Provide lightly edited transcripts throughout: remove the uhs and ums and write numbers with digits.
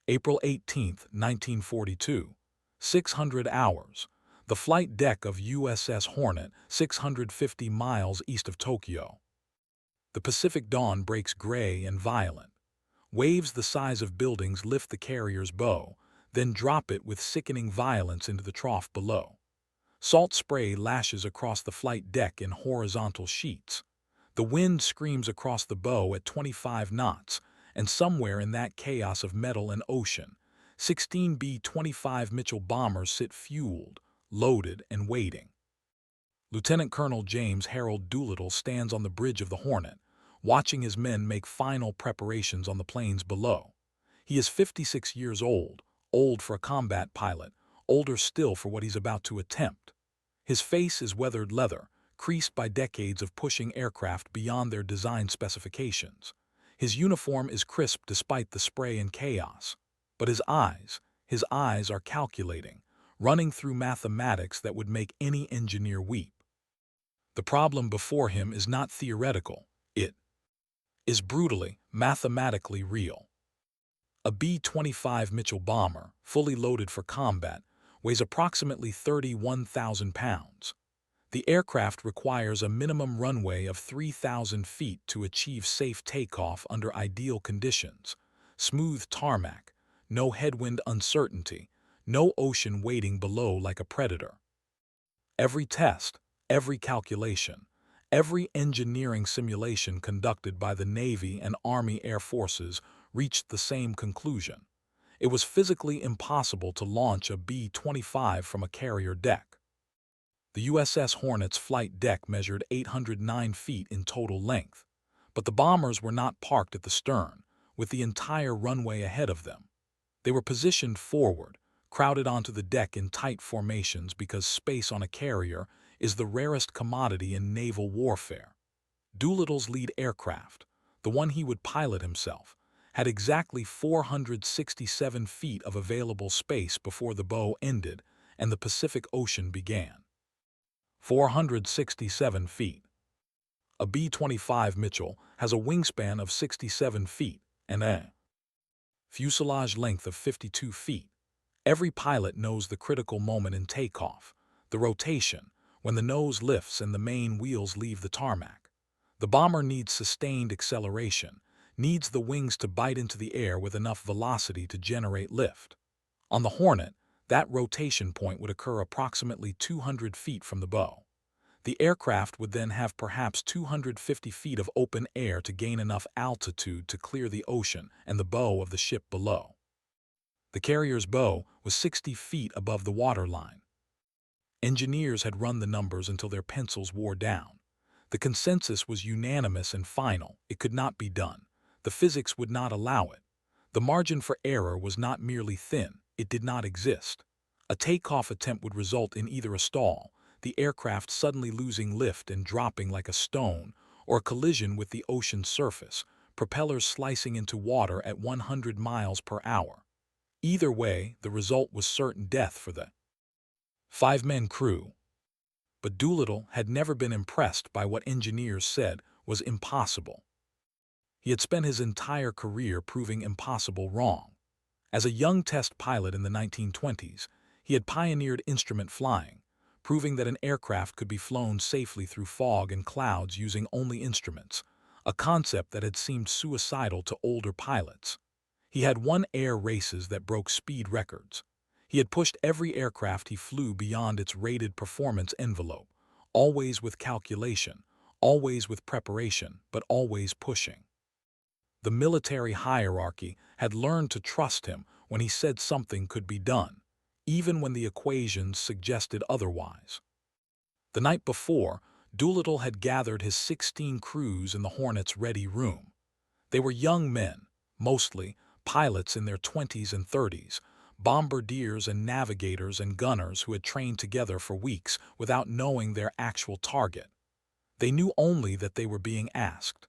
April 18, 1942. 600 hours. The flight deck of USS Hornet, 650 miles east of Tokyo. The Pacific dawn breaks gray and violent. Waves the size of buildings lift the carrier's bow, then drop it with sickening violence into the trough below. Salt spray lashes across the flight deck in horizontal sheets. The wind screams across the bow at 25 knots, and somewhere in that chaos of metal and ocean, 16 B-25 Mitchell bombers sit fueled, loaded, and waiting. Lieutenant Colonel James Harold Doolittle stands on the bridge of the Hornet, watching his men make final preparations on the plains below. He is 56 years old for a combat pilot, older still for what he's about to attempt. His face is weathered leather, creased by decades of pushing aircraft beyond their design specifications. His uniform is crisp despite the spray and chaos. But his eyes are calculating, running through mathematics that would make any engineer weep. The problem before him is not theoretical, it is brutally, mathematically real. A B-25 Mitchell bomber, fully loaded for combat, weighs approximately 31,000 pounds. The aircraft requires a minimum runway of 3,000 feet to achieve safe takeoff under ideal conditions: smooth tarmac, no headwind uncertainty, no ocean waiting below like a predator. Every test, every calculation, every engineering simulation conducted by the Navy and Army Air Forces reached the same conclusion. It was physically impossible to launch a B-25 from a carrier deck. The USS Hornet's flight deck measured 809 feet in total length, but the bombers were not parked at the stern, with the entire runway ahead of them. They were positioned forward, crowded onto the deck in tight formations because space on a carrier is the rarest commodity in naval warfare. Doolittle's lead aircraft, the one he would pilot himself, had exactly 467 feet of available space before the bow ended and the Pacific Ocean began. 467 feet. A B-25 Mitchell has a wingspan of 67 feet and a fuselage length of 52 feet. Every pilot knows the critical moment in takeoff, the rotation, when the nose lifts and the main wheels leave the tarmac. The bomber needs sustained acceleration, needs the wings to bite into the air with enough velocity to generate lift. On the Hornet, that rotation point would occur approximately 200 feet from the bow. The aircraft would then have perhaps 250 feet of open air to gain enough altitude to clear the ocean and the bow of the ship below. The carrier's bow was 60 feet above the waterline. Engineers had run the numbers until their pencils wore down. The consensus was unanimous and final: it could not be done. The physics would not allow it. The margin for error was not merely thin, it did not exist. A takeoff attempt would result in either a stall, the aircraft suddenly losing lift and dropping like a stone, or a collision with the ocean's surface, propellers slicing into water at 100 miles per hour. Either way, the result was certain death for the five-man crew. But Doolittle had never been impressed by what engineers said was impossible. He had spent his entire career proving impossible wrong. As a young test pilot in the 1920s, he had pioneered instrument flying, proving that an aircraft could be flown safely through fog and clouds using only instruments, a concept that had seemed suicidal to older pilots. He had won air races that broke speed records. He had pushed every aircraft he flew beyond its rated performance envelope, always with calculation, always with preparation, but always pushing. The military hierarchy had learned to trust him when he said something could be done, even when the equations suggested otherwise. The night before, Doolittle had gathered his 16 crews in the Hornet's ready room. They were young men, mostly pilots in their 20s and 30s, bombardiers and navigators and gunners who had trained together for weeks without knowing their actual target. They knew only that they were being asked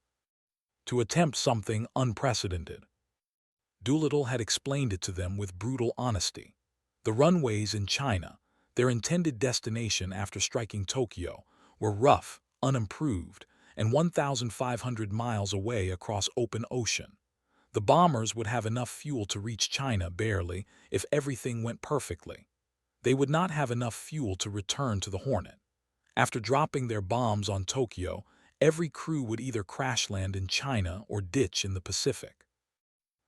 to attempt something unprecedented. Doolittle had explained it to them with brutal honesty. The runways in China, their intended destination after striking Tokyo, were rough, unimproved, and 1,500 miles away across open ocean. The bombers would have enough fuel to reach China barely if everything went perfectly. They would not have enough fuel to return to the Hornet. After dropping their bombs on Tokyo, every crew would either crash land in China or ditch in the Pacific.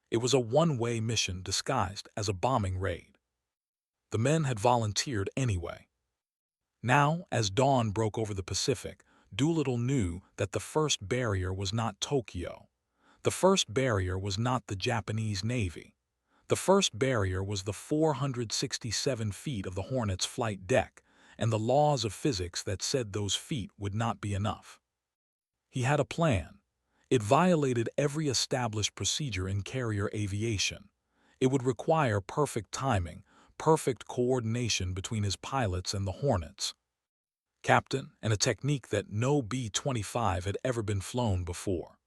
It was a one-way mission disguised as a bombing raid. The men had volunteered anyway. Now, as dawn broke over the Pacific, Doolittle knew that the first barrier was not Tokyo. The first barrier was not the Japanese Navy. The first barrier was the 467 feet of the Hornet's flight deck and the laws of physics that said those feet would not be enough. He had a plan. It violated every established procedure in carrier aviation. It would require perfect timing, perfect coordination between his pilots and the Hornets, captain, and a technique that no B-25 had ever been flown before.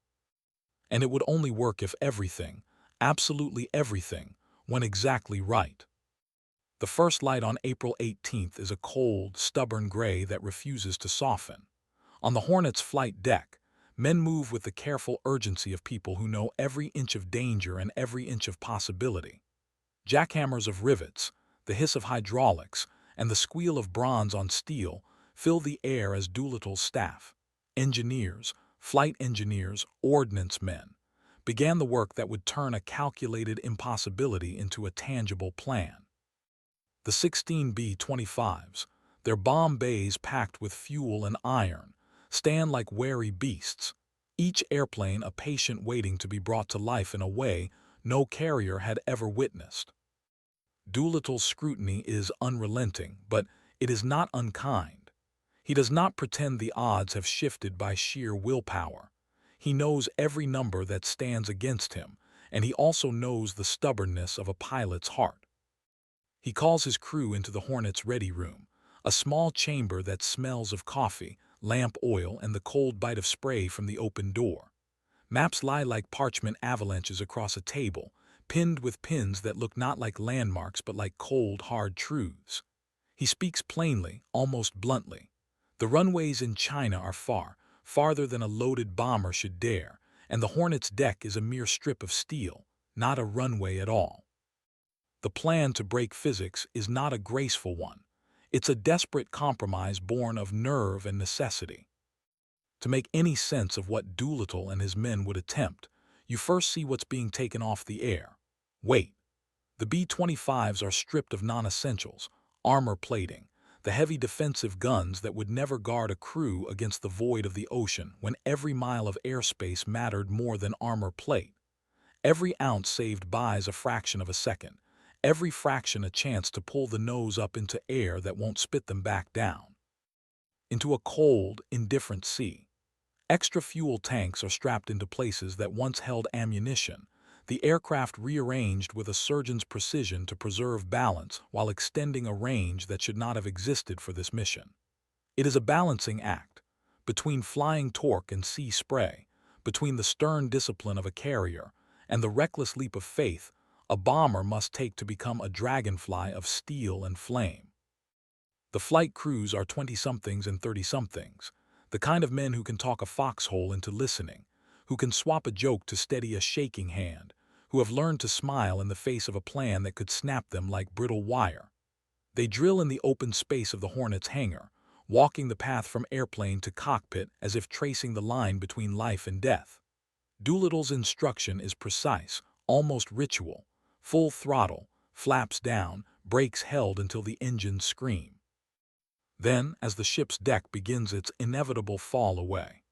And it would only work if everything, absolutely everything, went exactly right. The first light on April 18th is a cold, stubborn gray that refuses to soften. On the Hornet's flight deck, men move with the careful urgency of people who know every inch of danger and every inch of possibility. Jackhammers of rivets, the hiss of hydraulics, and the squeal of bronze on steel fill the air as Doolittle's staff, engineers, flight engineers, ordnance men, began the work that would turn a calculated impossibility into a tangible plan. The 16 B-25s, their bomb bays packed with fuel and iron, stand like wary beasts, each airplane a patient waiting to be brought to life in a way no carrier had ever witnessed. Doolittle's scrutiny is unrelenting, but it is not unkind. He does not pretend the odds have shifted by sheer willpower. He knows every number that stands against him, and he also knows the stubbornness of a pilot's heart. He calls his crew into the Hornet's ready room, a small chamber that smells of coffee, lamp oil, and the cold bite of spray from the open door. Maps lie like parchment avalanches across a table, pinned with pins that look not like landmarks but like cold, hard truths. He speaks plainly, almost bluntly. The runways in China are far, farther than a loaded bomber should dare, and the Hornet's deck is a mere strip of steel, not a runway at all. The plan to break physics is not a graceful one. It's a desperate compromise born of nerve and necessity. To make any sense of what Doolittle and his men would attempt, you first see what's being taken off the air. Wait. The B-25s are stripped of non-essentials, armor plating, the heavy defensive guns that would never guard a crew against the void of the ocean when every mile of airspace mattered more than armor plate. Every ounce saved buys a fraction of a second, every fraction a chance to pull the nose up into air that won't spit them back down into a cold, indifferent sea. Extra fuel tanks are strapped into places that once held ammunition, the aircraft rearranged with a surgeon's precision to preserve balance while extending a range that should not have existed for this mission. It is a balancing act, between flying torque and sea spray, between the stern discipline of a carrier and the reckless leap of faith a bomber must take to become a dragonfly of steel and flame. The flight crews are 20-somethings and 30-somethings, the kind of men who can talk a foxhole into listening, who can swap a joke to steady a shaking hand, who have learned to smile in the face of a plan that could snap them like brittle wire. They drill in the open space of the Hornet's hangar, walking the path from airplane to cockpit as if tracing the line between life and death. Doolittle's instruction is precise, almost ritual, full throttle, flaps down, brakes held until the engines scream. Then, as the ship's deck begins its inevitable fall away.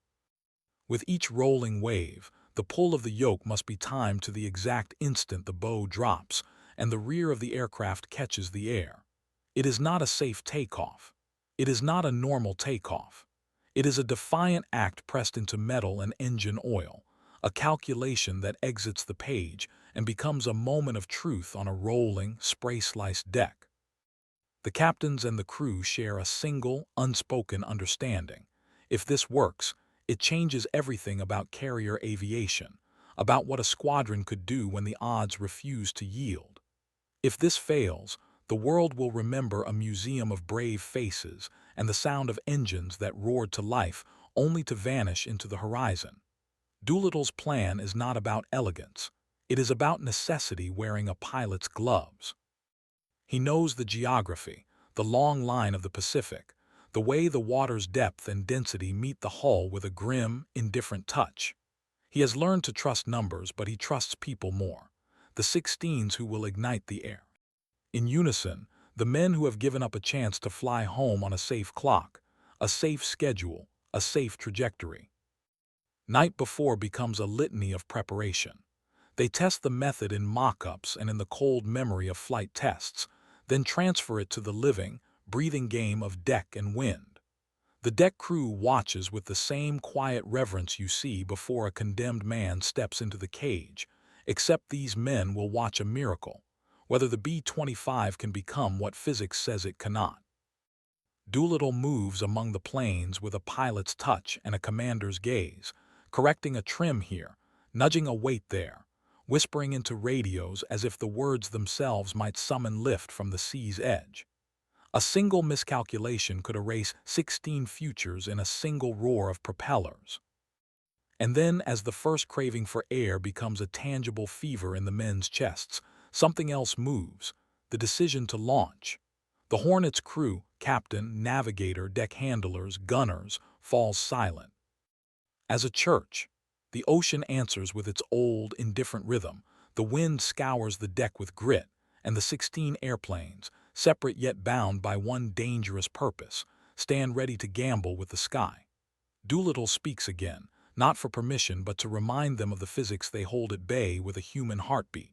With each rolling wave, the pull of the yoke must be timed to the exact instant the bow drops and the rear of the aircraft catches the air. It is not a safe takeoff. It is not a normal takeoff. It is a defiant act pressed into metal and engine oil, a calculation that exits the page and becomes a moment of truth on a rolling, spray-sliced deck. The captains and the crew share a single, unspoken understanding. If this works, it changes everything about carrier aviation, about what a squadron could do when the odds refuse to yield. If this fails, the world will remember a museum of brave faces and the sound of engines that roared to life only to vanish into the horizon. Doolittle's plan is not about elegance. It is about necessity wearing a pilot's gloves. He knows the geography, the long line of the Pacific, the way the water's depth and density meet the hull with a grim, indifferent touch. He has learned to trust numbers, but he trusts people more. The 16s who will ignite the air. In unison, the men who have given up a chance to fly home on a safe clock, a safe schedule, a safe trajectory. Night before becomes a litany of preparation. They test the method in mock-ups and in the cold memory of flight tests, then transfer it to the living, breathing game of deck and wind. The deck crew watches with the same quiet reverence you see before a condemned man steps into the cage, except these men will watch a miracle, whether the B-25 can become what physics says it cannot. Doolittle moves among the planes with a pilot's touch and a commander's gaze, correcting a trim here, nudging a weight there, whispering into radios as if the words themselves might summon lift from the sea's edge. A single miscalculation could erase 16 futures in a single roar of propellers. And then, as the first craving for air becomes a tangible fever in the men's chests, something else moves, the decision to launch. The Hornet's crew, captain, navigator, deck handlers, gunners, falls silent. As a church, the ocean answers with its old, indifferent rhythm. The wind scours the deck with grit, and the 16 airplanes, separate yet bound by one dangerous purpose, stand ready to gamble with the sky. Doolittle speaks again, not for permission but to remind them of the physics they hold at bay with a human heartbeat.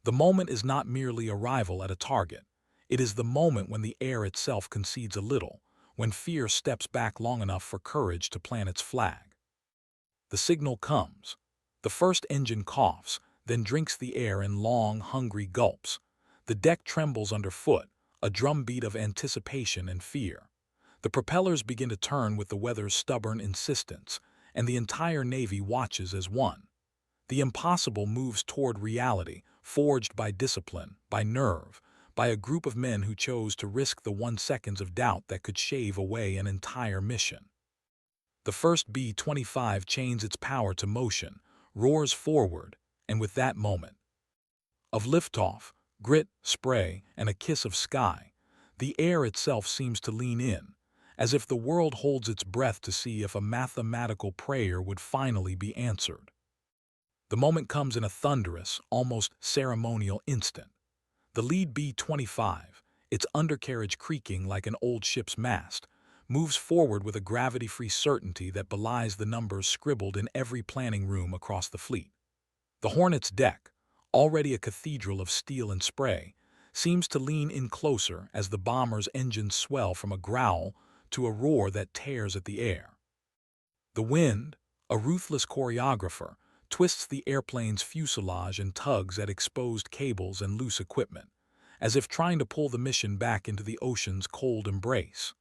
The moment is not merely arrival at a target. It is the moment when the air itself concedes a little, when fear steps back long enough for courage to plant its flag. The signal comes. The first engine coughs, then drinks the air in long, hungry gulps. The deck trembles underfoot, a drumbeat of anticipation and fear. The propellers begin to turn with the weather's stubborn insistence, and the entire Navy watches as one. The impossible moves toward reality, forged by discipline, by nerve, by a group of men who chose to risk the 1 second of doubt that could shave away an entire mission. The first B-25 chains its power to motion, roars forward, and with that moment of liftoff, grit, spray, and a kiss of sky, the air itself seems to lean in, as if the world holds its breath to see if a mathematical prayer would finally be answered. The moment comes in a thunderous, almost ceremonial instant. The lead B-25, its undercarriage creaking like an old ship's mast, moves forward with a gravity-free certainty that belies the numbers scribbled in every planning room across the fleet. The Hornet's deck, already a cathedral of steel and spray, seems to lean in closer as the bomber's engines swell from a growl to a roar that tears at the air. The wind, a ruthless choreographer, twists the airplane's fuselage and tugs at exposed cables and loose equipment, as if trying to pull the mission back into the ocean's cold embrace.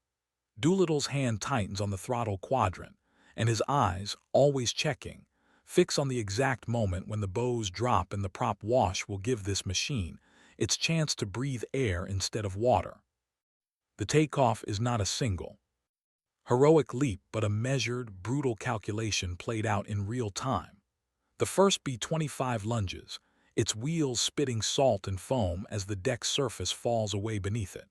Doolittle's hand tightens on the throttle quadrant, and his eyes, always checking, fix on the exact moment when the bows drop and the prop wash will give this machine its chance to breathe air instead of water. The takeoff is not a single, heroic leap but a measured, brutal calculation played out in real time. The first B-25 lunges, its wheels spitting salt and foam as the deck's surface falls away beneath it.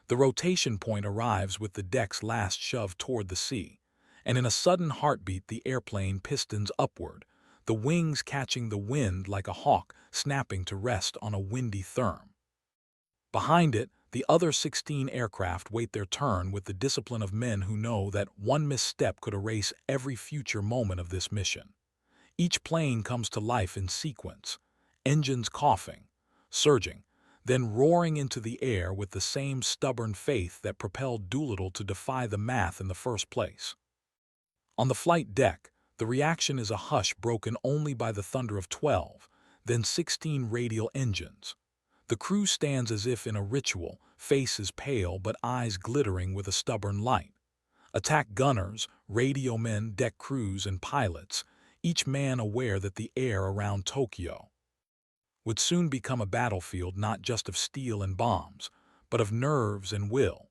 The rotation point arrives with the deck's last shove toward the sea, and in a sudden heartbeat the airplane pistons upward, the wings catching the wind like a hawk snapping to rest on a windy therm. Behind it, the other 16 aircraft wait their turn with the discipline of men who know that one misstep could erase every future moment of this mission. Each plane comes to life in sequence, engines coughing, surging, then roaring into the air with the same stubborn faith that propelled Doolittle to defy the math in the first place. On the flight deck, the reaction is a hush broken only by the thunder of 12, then 16 radial engines. The crew stands as if in a ritual, faces pale but eyes glittering with a stubborn light. Attack gunners, radio men, deck crews, and pilots, each man aware that the air around Tokyo would soon become a battlefield not just of steel and bombs, but of nerves and will.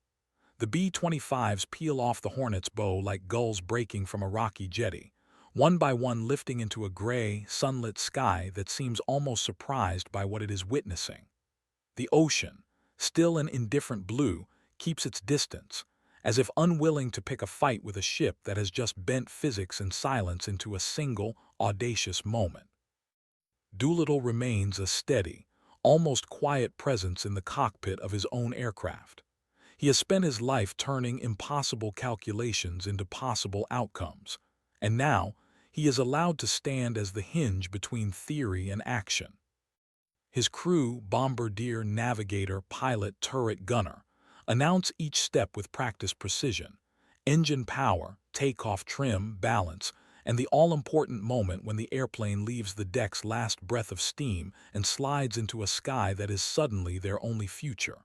The B-25s peel off the Hornet's bow like gulls breaking from a rocky jetty, one by one lifting into a gray, sunlit sky that seems almost surprised by what it is witnessing. The ocean, still an indifferent blue, keeps its distance, as if unwilling to pick a fight with a ship that has just bent physics and silence into a single, audacious moment. Doolittle remains a steady, almost quiet presence in the cockpit of his own aircraft. He has spent his life turning impossible calculations into possible outcomes, and now he is allowed to stand as the hinge between theory and action. His crew, bombardier, navigator, pilot, turret, gunner, announce each step with practiced precision: engine power, takeoff trim, balance, and the all-important moment when the airplane leaves the deck's last breath of steam and slides into a sky that is suddenly their only future.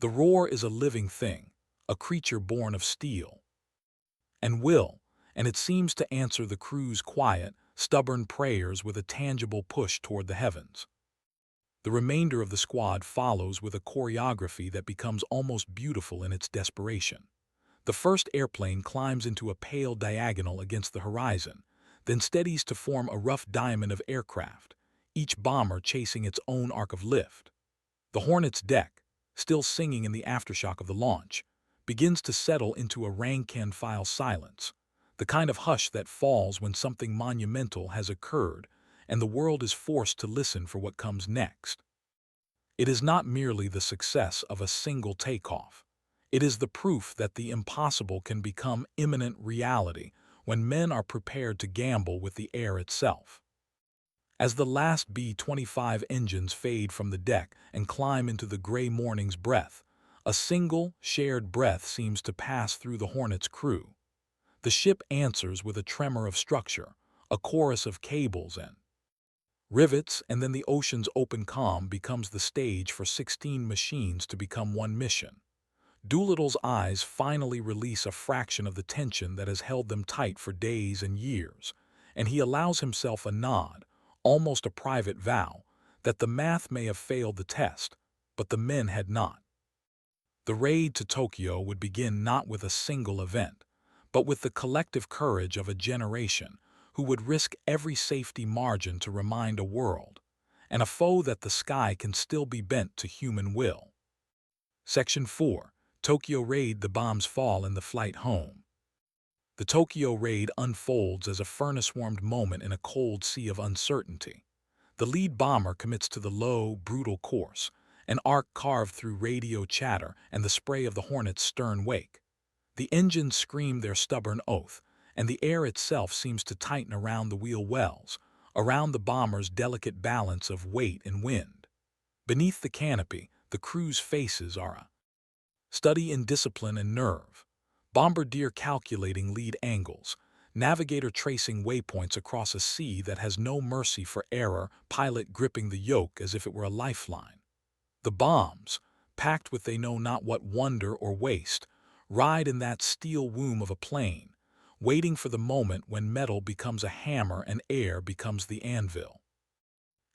The roar is a living thing, a creature born of steel and will, and it seems to answer the crew's quiet, stubborn prayers with a tangible push toward the heavens. The remainder of the squad follows with a choreography that becomes almost beautiful in its desperation. The first airplane climbs into a pale diagonal against the horizon, then steadies to form a rough diamond of aircraft, each bomber chasing its own arc of lift. The Hornet's deck, still singing in the aftershock of the launch, begins to settle into a rank-and-file silence, the kind of hush that falls when something monumental has occurred and the world is forced to listen for what comes next. It is not merely the success of a single takeoff. It is the proof that the impossible can become imminent reality when men are prepared to gamble with the air itself. As the last B-25 engines fade from the deck and climb into the gray morning's breath, a single, shared breath seems to pass through the Hornet's crew. The ship answers with a tremor of structure, a chorus of cables and rivets, and then the ocean's open calm becomes the stage for 16 machines to become one mission. Doolittle's eyes finally release a fraction of the tension that has held them tight for days and years, and he allows himself a nod, almost a private vow, that the math may have failed the test, but the men had not. The raid to Tokyo would begin not with a single event, but with the collective courage of a generation who would risk every safety margin to remind a world, and a foe that the sky can still be bent to human will. Section 4. Tokyo Raid. The bombs fall and the flight home. The Tokyo Raid unfolds as a furnace-warmed moment in a cold sea of uncertainty. The lead bomber commits to the low, brutal course, an arc carved through radio chatter and the spray of the Hornet's stern wake. The engines scream their stubborn oath, and the air itself seems to tighten around the wheel wells, around the bomber's delicate balance of weight and wind. Beneath the canopy, the crew's faces are a study in discipline and nerve. Bombardier calculating lead angles, navigator tracing waypoints across a sea that has no mercy for error, pilot gripping the yoke as if it were a lifeline. The bombs, packed with they know not what wonder or waste, ride in that steel womb of a plane, waiting for the moment when metal becomes a hammer and air becomes the anvil.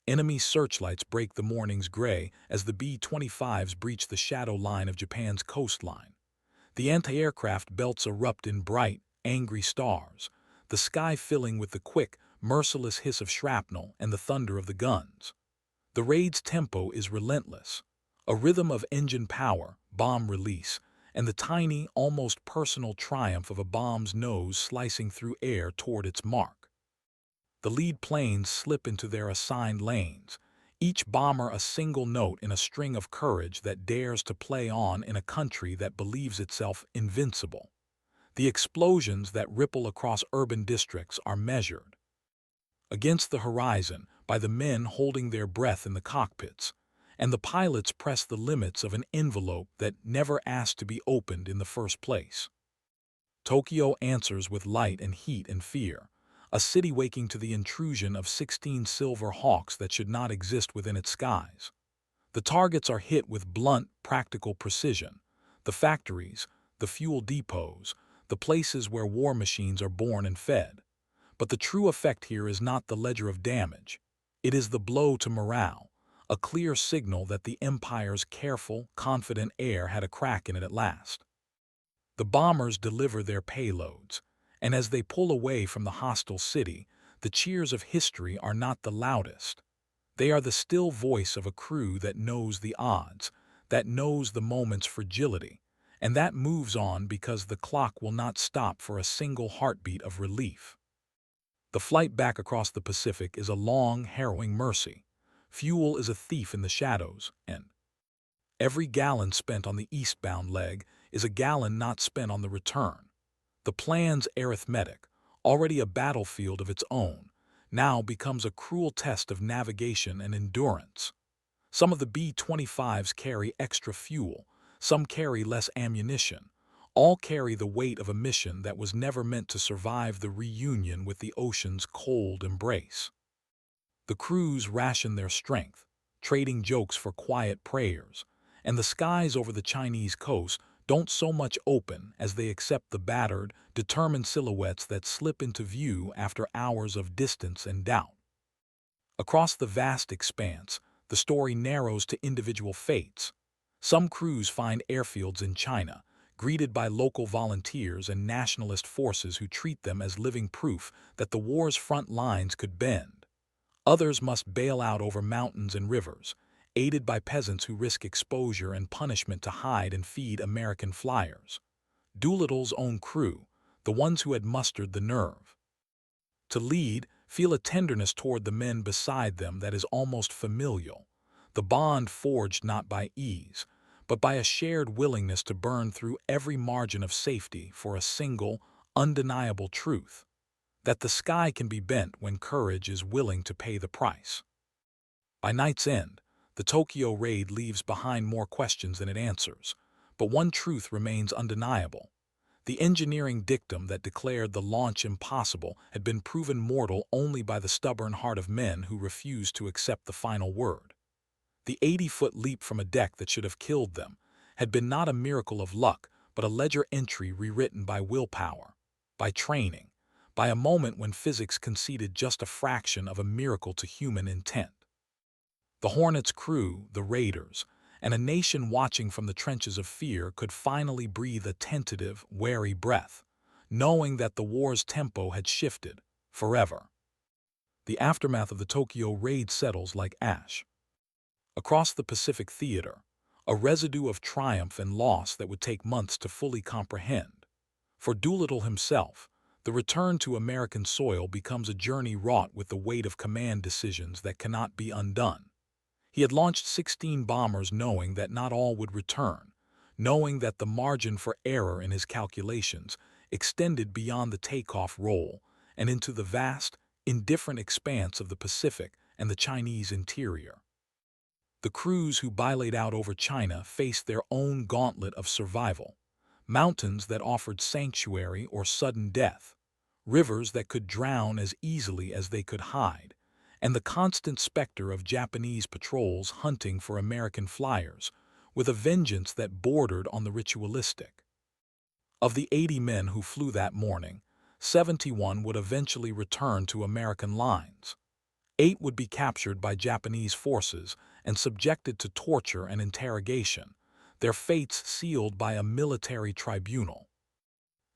Enemy searchlights break the morning's gray as the B-25s breach the shadow line of Japan's coastline. The anti-aircraft belts erupt in bright, angry stars, the sky filling with the quick, merciless hiss of shrapnel and the thunder of the guns. The raid's tempo is relentless, a rhythm of engine power, bomb release, and the tiny, almost personal triumph of a bomb's nose slicing through air toward its mark. The lead planes slip into their assigned lanes, each bomber a single note in a string of courage that dares to play on in a country that believes itself invincible. The explosions that ripple across urban districts are measured against the horizon by the men holding their breath in the cockpits, and the pilots press the limits of an envelope that never asked to be opened in the first place. Tokyo answers with light and heat and fear, a city waking to the intrusion of 16 silver hawks that should not exist within its skies. The targets are hit with blunt, practical precision: the factories, the fuel depots, the places where war machines are born and fed. But the true effect here is not the ledger of damage. It is the blow to morale, a clear signal that the Empire's careful, confident air had a crack in it at last. The bombers deliver their payloads, And as they pull away from the hostile city, the cheers of history are not the loudest. They are the still voice of a crew that knows the odds, that knows the moment's fragility, and that moves on because the clock will not stop for a single heartbeat of relief. The flight back across the Pacific is a long, harrowing mercy. Fuel is a thief in the shadows, and every gallon spent on the eastbound leg is a gallon not spent on the return. The plan's arithmetic, already a battlefield of its own, now becomes a cruel test of navigation and endurance. Some of the B-25s carry extra fuel, some carry less ammunition. All carry the weight of a mission that was never meant to survive the reunion with the ocean's cold embrace. The crews ration their strength, trading jokes for quiet prayers, and the skies over the Chinese coast don't so much open as they accept the battered, determined silhouettes that slip into view after hours of distance and doubt. Across the vast expanse, the story narrows to individual fates. Some crews find airfields in China, greeted by local volunteers and nationalist forces who treat them as living proof that the war's front lines could bend. Others must bail out over mountains and rivers, aided by peasants who risk exposure and punishment to hide and feed American flyers. Doolittle's own crew, the ones who had mustered the nerve to lead, feel a tenderness toward the men beside them that is almost familial, the bond forged not by ease, but by a shared willingness to burn through every margin of safety for a single, undeniable truth, that the sky can be bent when courage is willing to pay the price. By night's end, the Tokyo raid leaves behind more questions than it answers, but one truth remains undeniable. The engineering dictum that declared the launch impossible had been proven mortal only by the stubborn heart of men who refused to accept the final word. The 80-foot leap from a deck that should have killed them had been not a miracle of luck, but a ledger entry rewritten by willpower, by training, by a moment when physics conceded just a fraction of a miracle to human intent. The Hornet's crew, the raiders, and a nation watching from the trenches of fear could finally breathe a tentative, wary breath, knowing that the war's tempo had shifted forever. The aftermath of the Tokyo raid settles like ash. Across the Pacific theater, a residue of triumph and loss that would take months to fully comprehend. For Doolittle himself, the return to American soil becomes a journey wrought with the weight of command decisions that cannot be undone. He had launched 16 bombers knowing that not all would return, knowing that the margin for error in his calculations extended beyond the takeoff roll and into the vast, indifferent expanse of the Pacific and the Chinese interior. The crews who bilaid out over China faced their own gauntlet of survival, mountains that offered sanctuary or sudden death, rivers that could drown as easily as they could hide, and the constant specter of Japanese patrols hunting for American flyers, with a vengeance that bordered on the ritualistic. Of the 80 men who flew that morning, 71 would eventually return to American lines. 8 would be captured by Japanese forces and subjected to torture and interrogation, their fates sealed by a military tribunal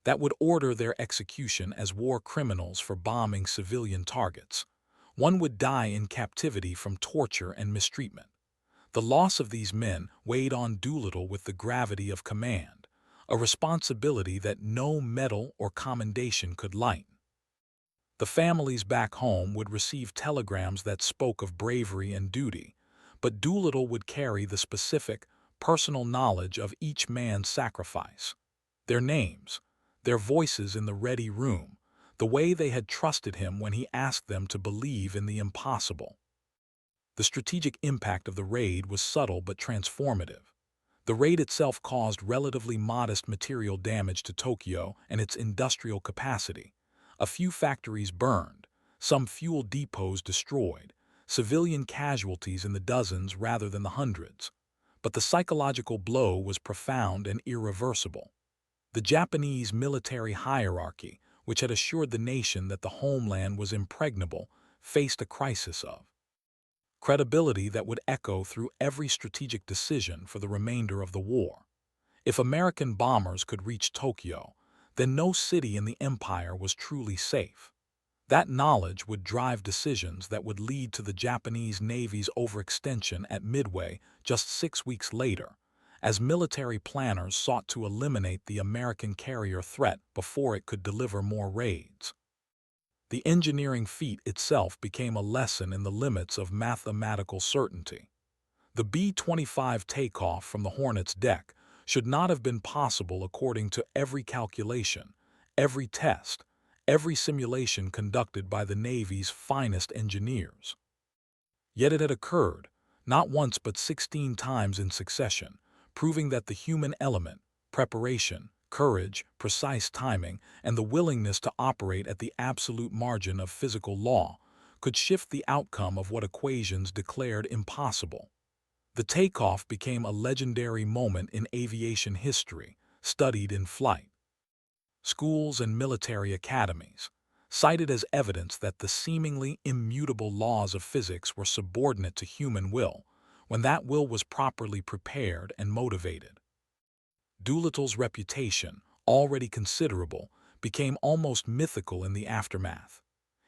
that would order their execution as war criminals for bombing civilian targets. One would die in captivity from torture and mistreatment. The loss of these men weighed on Doolittle with the gravity of command, a responsibility that no medal or commendation could lighten. The families back home would receive telegrams that spoke of bravery and duty, but Doolittle would carry the specific, personal knowledge of each man's sacrifice. Their names, their voices in the ready room, the way they had trusted him when he asked them to believe in the impossible. The strategic impact of the raid was subtle but transformative. The raid itself caused relatively modest material damage to Tokyo and its industrial capacity. A few factories burned, some fuel depots destroyed, civilian casualties in the dozens rather than the hundreds. But the psychological blow was profound and irreversible. The Japanese military hierarchy, which had assured the nation that the homeland was impregnable, faced a crisis of credibility that would echo through every strategic decision for the remainder of the war. If American bombers could reach Tokyo, then no city in the empire was truly safe. That knowledge would drive decisions that would lead to the Japanese Navy's overextension at Midway just 6 weeks later, as military planners sought to eliminate the American carrier threat before it could deliver more raids. The engineering feat itself became a lesson in the limits of mathematical certainty. The B-25 takeoff from the Hornet's deck should not have been possible according to every calculation, every test, every simulation conducted by the Navy's finest engineers. Yet it had occurred, not once but 16 times in succession, proving that the human element, preparation, courage, precise timing, and the willingness to operate at the absolute margin of physical law could shift the outcome of what equations declared impossible. The takeoff became a legendary moment in aviation history, studied in flight. Schools and military academies, cited as evidence that the seemingly immutable laws of physics were subordinate to human will, when that will was properly prepared and motivated. Doolittle's reputation, already considerable, became almost mythical in the aftermath.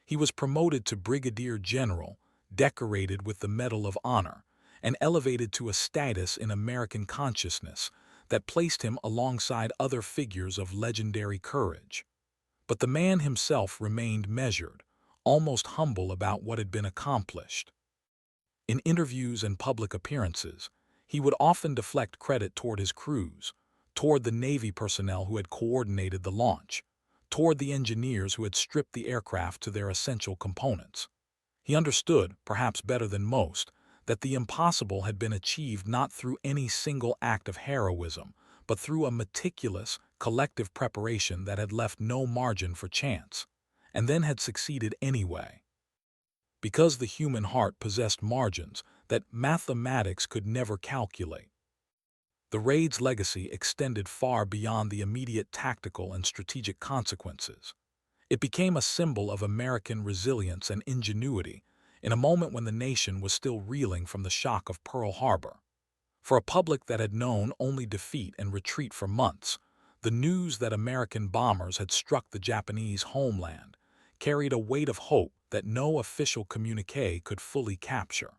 He was promoted to brigadier general, decorated with the Medal of Honor, and elevated to a status in American consciousness that placed him alongside other figures of legendary courage. But the man himself remained measured, almost humble about what had been accomplished. In interviews and public appearances, he would often deflect credit toward his crews, toward the Navy personnel who had coordinated the launch, toward the engineers who had stripped the aircraft to their essential components. He understood, perhaps better than most, that the impossible had been achieved not through any single act of heroism, but through a meticulous, collective preparation that had left no margin for chance, and then had succeeded anyway. Because the human heart possessed margins that mathematics could never calculate. The raid's legacy extended far beyond the immediate tactical and strategic consequences. It became a symbol of American resilience and ingenuity, in a moment when the nation was still reeling from the shock of Pearl Harbor. For a public that had known only defeat and retreat for months, the news that American bombers had struck the Japanese homeland carried a weight of hope that no official communiqué could fully capture.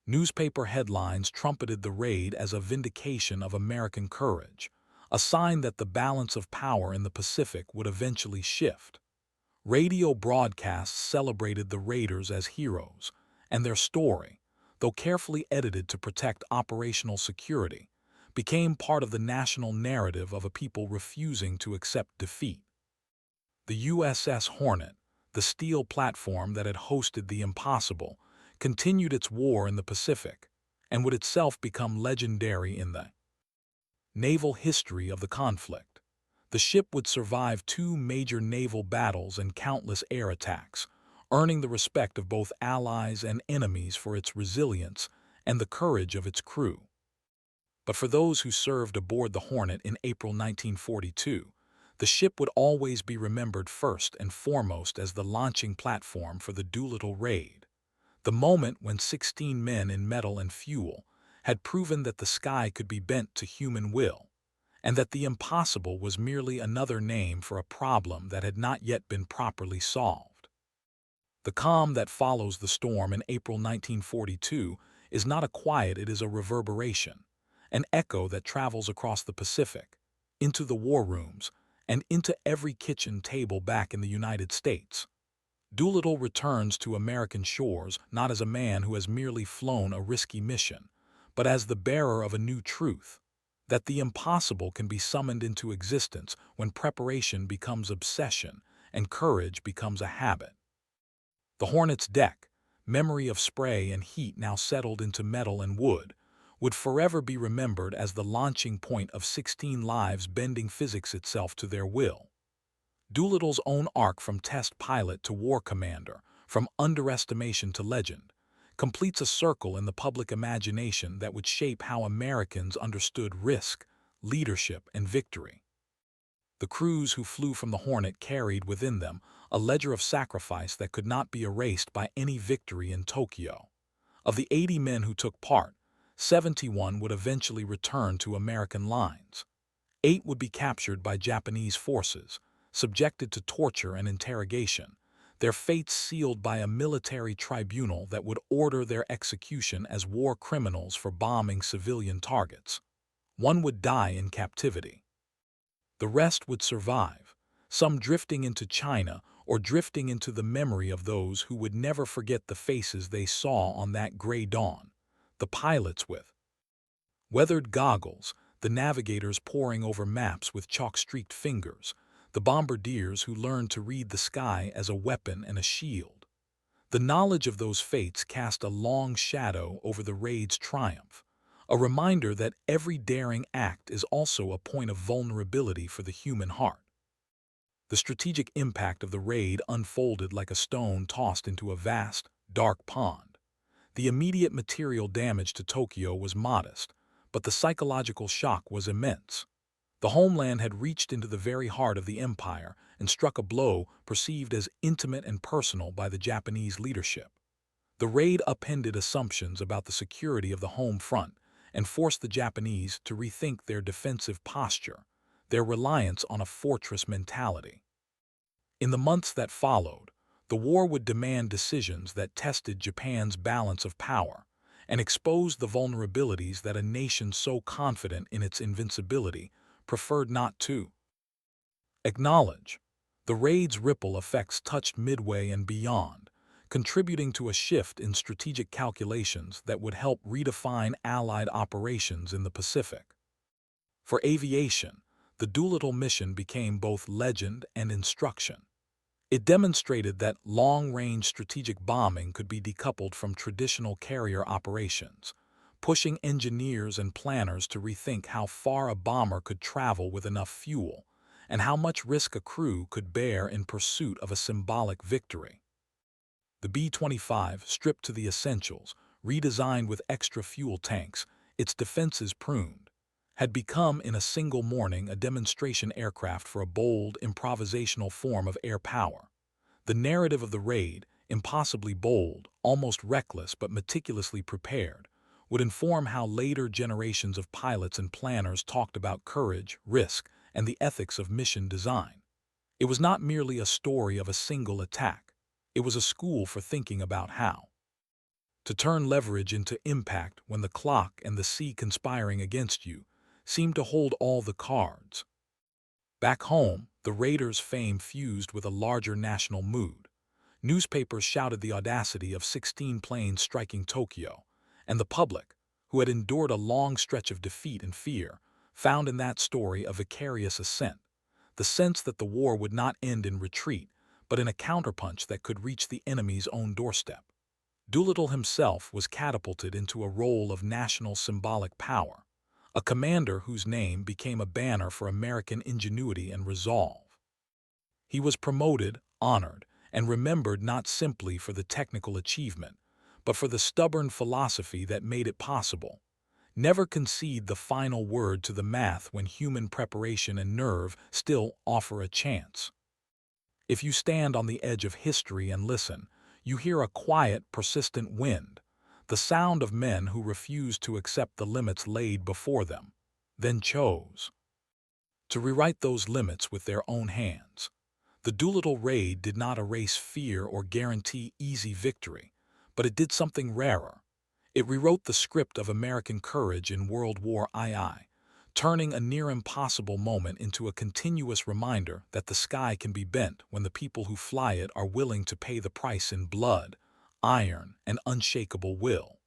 Newspaper headlines trumpeted the raid as a vindication of American courage, a sign that the balance of power in the Pacific would eventually shift. Radio broadcasts celebrated the raiders as heroes, and their story, though carefully edited to protect operational security, became part of the national narrative of a people refusing to accept defeat. The USS Hornet, the steel platform that had hosted the impossible, continued its war in the Pacific, and would itself become legendary in the naval history of the conflict. The ship would survive 2 major naval battles and countless air attacks, earning the respect of both allies and enemies for its resilience and the courage of its crew. But for those who served aboard the Hornet in April 1942, the ship would always be remembered first and foremost as the launching platform for the Doolittle Raid, the moment when 16 men in metal and fuel had proven that the sky could be bent to human will, and that the impossible was merely another name for a problem that had not yet been properly solved. The calm that follows the storm in April 1942 is not a quiet, it is a reverberation, an echo that travels across the Pacific, into the war rooms, and into every kitchen table back in the United States. Doolittle returns to American shores not as a man who has merely flown a risky mission, but as the bearer of a new truth, that the impossible can be summoned into existence when preparation becomes obsession and courage becomes a habit. The Hornet's deck, memory of spray and heat now settled into metal and wood, would forever be remembered as the launching point of 16 lives bending physics itself to their will. Doolittle's own arc from test pilot to war commander, from underestimation to legend, completes a circle in the public imagination that would shape how Americans understood risk, leadership, and victory. The crews who flew from the Hornet carried within them a ledger of sacrifice that could not be erased by any victory in Tokyo. Of the 80 men who took part, 71 would eventually return to American lines. 8 would be captured by Japanese forces, subjected to torture and interrogation, their fates sealed by a military tribunal that would order their execution as war criminals for bombing civilian targets. 1 would die in captivity. The rest would survive, some drifting into China or drifting into the memory of those who would never forget the faces they saw on that gray dawn, the pilots with weathered goggles, the navigators poring over maps with chalk-streaked fingers, the bombardiers who learned to read the sky as a weapon and a shield. The knowledge of those fates cast a long shadow over the raid's triumph, a reminder that every daring act is also a point of vulnerability for the human heart. The strategic impact of the raid unfolded like a stone tossed into a vast, dark pond. The immediate material damage to Tokyo was modest, but the psychological shock was immense. The homeland had reached into the very heart of the empire and struck a blow perceived as intimate and personal by the Japanese leadership. The raid upended assumptions about the security of the home front and forced the Japanese to rethink their defensive posture, their reliance on a fortress mentality. In the months that followed, the war would demand decisions that tested Japan's balance of power and exposed the vulnerabilities that a nation so confident in its invincibility preferred not to acknowledge. The raid's ripple effects touched Midway and beyond, contributing to a shift in strategic calculations that would help redefine Allied operations in the Pacific. For aviation, the Doolittle mission became both legend and instruction. It demonstrated that long-range strategic bombing could be decoupled from traditional carrier operations, pushing engineers and planners to rethink how far a bomber could travel with enough fuel and how much risk a crew could bear in pursuit of a symbolic victory. The B-25, stripped to the essentials, redesigned with extra fuel tanks, its defenses pruned, had become in a single morning a demonstration aircraft for a bold, improvisational form of air power. The narrative of the raid, impossibly bold, almost reckless but meticulously prepared, would inform how later generations of pilots and planners talked about courage, risk, and the ethics of mission design. It was not merely a story of a single attack. It was a school for thinking about how to turn leverage into impact when the clock and the sea conspiring against you seemed to hold all the cards. Back home, the raiders' fame fused with a larger national mood. Newspapers shouted the audacity of 16 planes striking Tokyo, and the public, who had endured a long stretch of defeat and fear, found in that story a vicarious assent, the sense that the war would not end in retreat, but in a counterpunch that could reach the enemy's own doorstep. Doolittle himself was catapulted into a role of national symbolic power, a commander whose name became a banner for American ingenuity and resolve. He was promoted, honored, and remembered not simply for the technical achievement, but for the stubborn philosophy that made it possible. Never concede the final word to the math when human preparation and nerve still offer a chance. If you stand on the edge of history and listen, you hear a quiet, persistent wind, the sound of men who refused to accept the limits laid before them, then chose to rewrite those limits with their own hands. The Doolittle Raid did not erase fear or guarantee easy victory, but it did something rarer. It rewrote the script of American courage in World War II, turning a near-impossible moment into a continuous reminder that the sky can be bent when the people who fly it are willing to pay the price in blood, iron, and unshakable will.